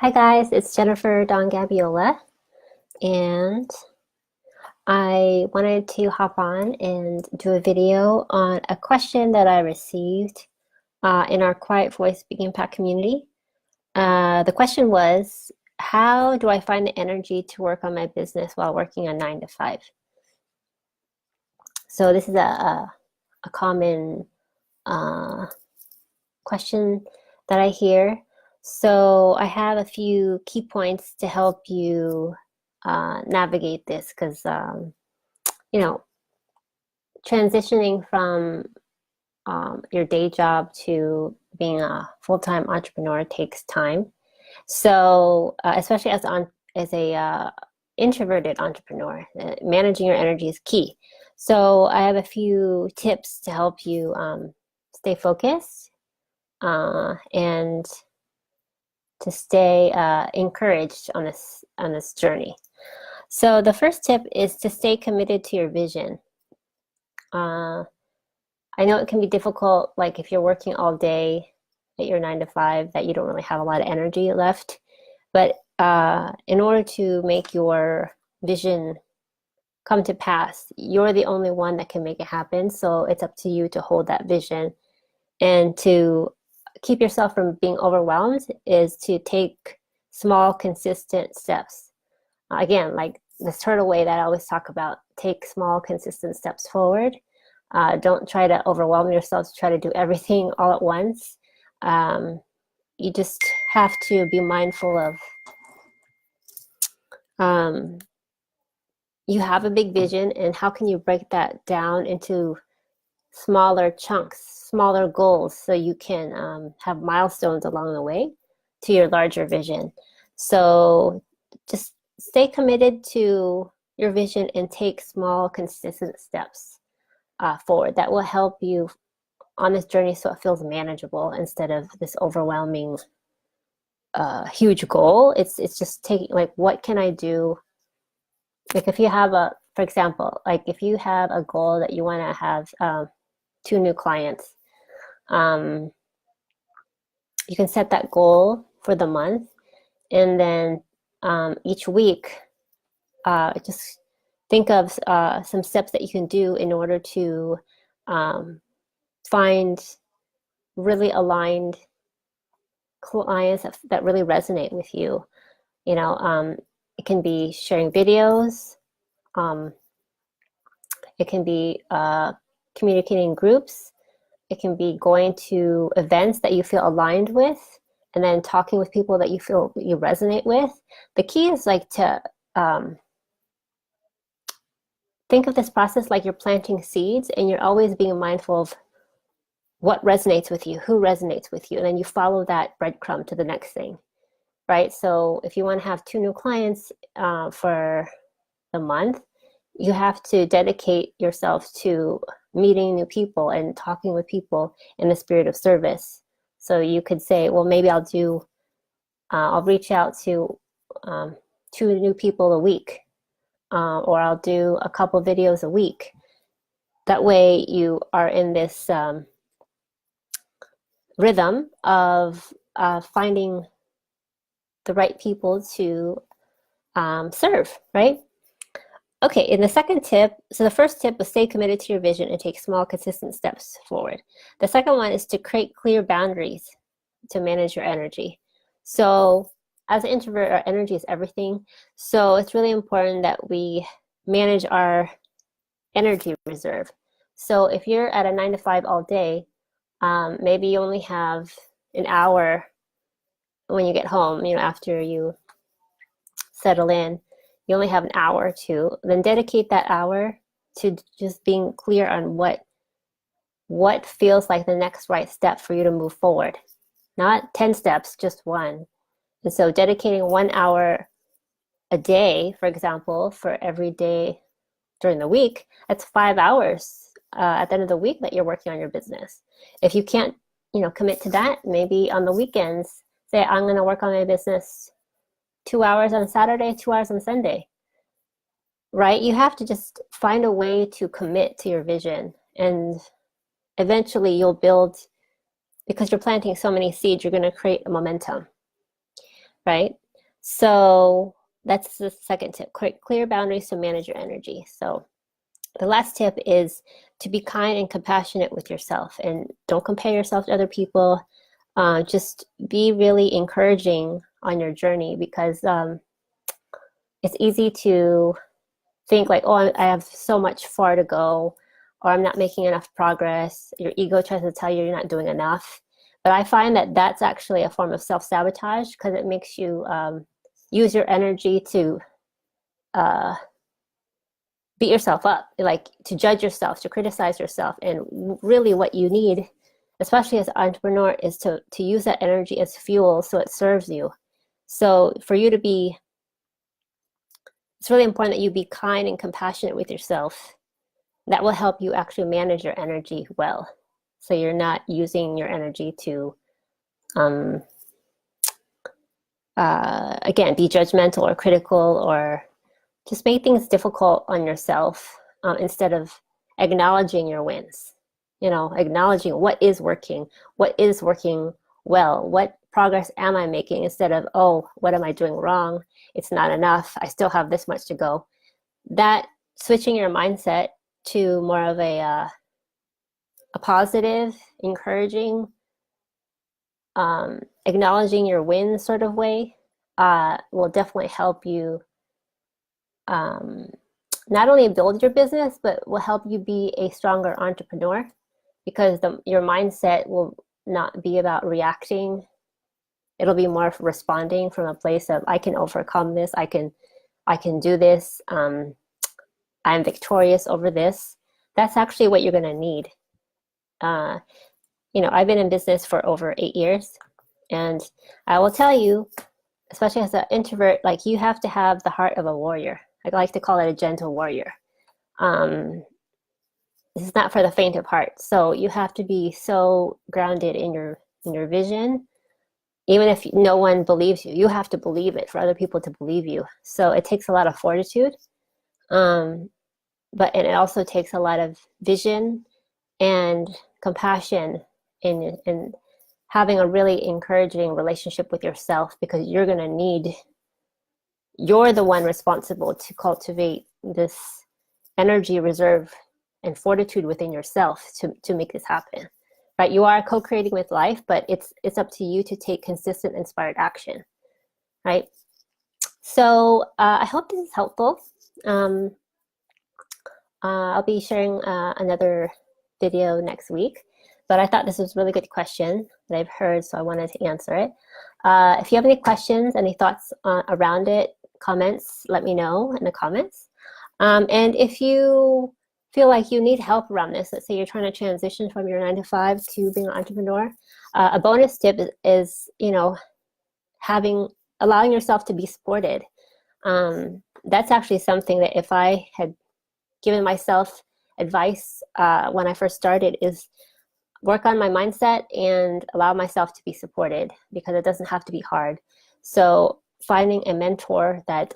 Hi guys, it's Jennifer Don Gabiola, and I wanted to hop on and do a video on a question that I received in our Quiet Voice Big Impact community. The question was, how do I find the energy to work on my business while working a 9 to 5? So this is a common uh, question that I hear. So I have a few key points to help you navigate this because, you know, transitioning from your day job to being a full-time entrepreneur takes time. So especially as a introverted entrepreneur, managing your energy is key. So I have a few tips to help you stay focused and to stay encouraged on this journey. So the first tip is to stay committed to your vision. I know it can be difficult, like if you're working all day at your 9 to 5, that you don't really have a lot of energy left. But in order to make your vision come to pass, you're the only one that can make it happen. So it's up to you to hold that vision, and to keep yourself from being overwhelmed is to take small, consistent steps. Again, like this turtle way that I always talk about, take small, consistent steps forward. Don't try to overwhelm yourself to try to do everything all at once. You just have to be mindful of you have a big vision, and how can you break that down into smaller chunks, smaller goals, so you can have milestones along the way to your larger vision. So just stay committed to your vision and take small, consistent steps forward. That will help you on this journey so it feels manageable instead of this overwhelming huge goal. It's just taking, like, what can I do? Like if you have for example, like if you have a goal that you want to have 2 new clients, you can set that goal for the month, and then each week, just think of some steps that you can do in order to find really aligned clients that really resonate with you. It can be sharing videos. It can be communicating in groups. It can be going to events that you feel aligned with, and then talking with people that you feel you resonate with. The key is like to think of this process like you're planting seeds, and you're always being mindful of what resonates with you, who resonates with you, and then you follow that breadcrumb to the next thing, right? So if you want to have 2 new clients for the month, you have to dedicate yourself to meeting new people and talking with people in the spirit of service. So you could say, well, maybe I'll reach out to 2 new people a week, or I'll do a couple videos a week. That way you are in this rhythm of finding the right people to serve, right? Okay, in the second tip, so the first tip was stay committed to your vision and take small, consistent steps forward. The second one is to create clear boundaries to manage your energy. So as an introvert, our energy is everything. So it's really important that we manage our energy reserve. So if you're at a 9 to 5 all day, maybe you only have an hour when you get home, after you settle in, you only have an hour or two, then dedicate that hour to just being clear on what feels like the next right step for you to move forward. Not 10 steps, just one. And so dedicating 1 hour a day, for example, for every day during the week, that's 5 hours at the end of the week that you're working on your business. If you can't, commit to that, maybe on the weekends, say, I'm going to work on my business 2 hours on Saturday, 2 hours on Sunday, right? You have to just find a way to commit to your vision, and eventually you'll build, because you're planting so many seeds, you're going to create a momentum, right? So that's the second tip, clear boundaries to manage your energy. So the last tip is to be kind and compassionate with yourself, and don't compare yourself to other people. Just be really encouraging on your journey, because it's easy to think like, oh, I have so much far to go, or I'm not making enough progress. Your ego tries to tell you you're not doing enough. But I find that that's actually a form of self-sabotage, because it makes you use your energy to beat yourself up, like to judge yourself, to criticize yourself. And really what you need, especially as an entrepreneur, is to use that energy as fuel so it serves you. So for you to be, it's really important that you be kind and compassionate with yourself. That will help you actually manage your energy well. So you're not using your energy to, again, be judgmental or critical, or just make things difficult on yourself, instead of acknowledging your wins. You know, acknowledging what is working well, what progress am I making, instead of, oh, what am I doing wrong? It's not enough. I still have this much to go. That switching your mindset to more of a positive, encouraging, acknowledging your wins sort of way will definitely help you not only build your business, but will help you be a stronger entrepreneur, because your mindset will not be about reacting. It'll be more responding from a place of, I can overcome this. I can do this. I'm victorious over this. That's actually what you're going to need. You know, I've been in business for over 8 years, and I will tell you, especially as an introvert, like, you have to have the heart of a warrior. I like to call it a gentle warrior. This is not for the faint of heart. So you have to be so grounded in your vision. Even if no one believes you, you have to believe it for other people to believe you. So it takes a lot of fortitude, and it also takes a lot of vision and compassion, in having a really encouraging relationship with yourself, because you're the one responsible to cultivate this energy reserve and fortitude within yourself to make this happen, right? You are co-creating with life, but it's up to you to take consistent, inspired action, right? So I hope this is helpful. I'll be sharing another video next week, but I thought this was a really good question that I've heard, so I wanted to answer it. If you have any questions, any thoughts around it, comments, let me know in the comments. And if you feel like you need help around this, let's say you're trying to transition from your 9-to-5 to being an entrepreneur, a bonus tip is, you know, allowing yourself to be supported. That's actually something that, if I had given myself advice when I first started, is work on my mindset and allow myself to be supported, because it doesn't have to be hard. So finding a mentor that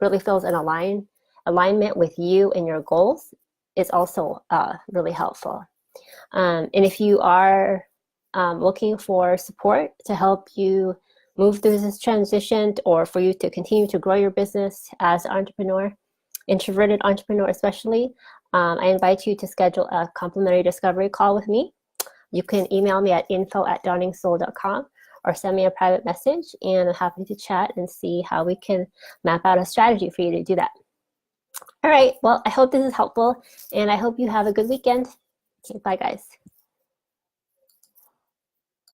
really feels in alignment with you and your goals is also really helpful. And if you are looking for support to help you move through this transition, or for you to continue to grow your business as an entrepreneur, introverted entrepreneur especially, I invite you to schedule a complimentary discovery call with me. You can email me at info@dawningsoul.com, or send me a private message, and I'm happy to chat and see how we can map out a strategy for you to do that. All right, well, I hope this is helpful, and I hope you have a good weekend. Okay, bye, guys.